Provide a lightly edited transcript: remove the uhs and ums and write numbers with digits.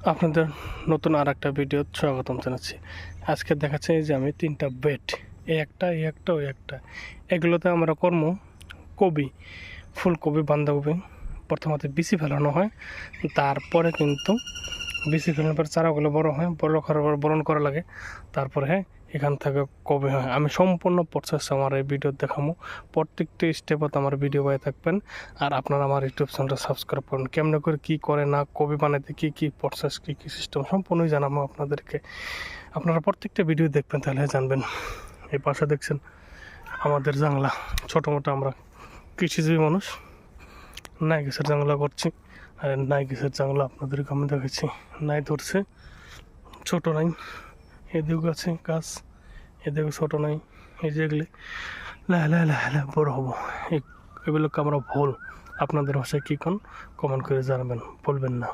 আপনাদের নতুন আর একটা ভিডিও স্বাগতম জানাচ্ছি। আজকে দেখাচ্ছে যে আমি 3টা বেড, এই একটা ওই একটা, এগুলোতে আমরা কর্ম কবি, ফুলকপি, বাঁধাকপি প্রথমত বিচি ফেলানো হয়, তারপরে কিন্তু বিচি ফেলানোর পর চারাগুলো বড় হয়, বড় করার পর বরণ করা লাগে, তারপরে এখান থেকে কবি হয়। আমি সম্পূর্ণ প্রসেস আমার এই ভিডিও দেখাবো, প্রত্যেকটি স্টেপত আমার ভিডিও পাই থাকবেন। আর আপনারা আমার ইউটিউব চ্যানেলটা সাবস্ক্রাইব করুন। কেমন করে কী করে না কবি বানাতে কী প্রসেস, কী সিস্টেম সম্পূর্ণই জানাবো আপনাদেরকে। আপনারা প্রত্যেকটা ভিডিও দেখবেন, তাহলে জানবেন। এই পাশে দেখছেন আমাদের জাংলা, ছোটো মোটো আমরা কৃষিজীবী মানুষ, নাই গাছের জাংলা করছি। আর নাই গাছের জাংলা আপনাদেরকে আমি দেখেছি, নাই ধরছে, ছোটো নাই, এদিকেও আছে গাছ, এদিকে ছোটো নাই। এই যে এগুলি লাহ বড় হবো, এগুলোকে আমরা ভুল। আপনাদের ভাষায় কী কন কমেন্ট করে জানাবেন, বলবেন না।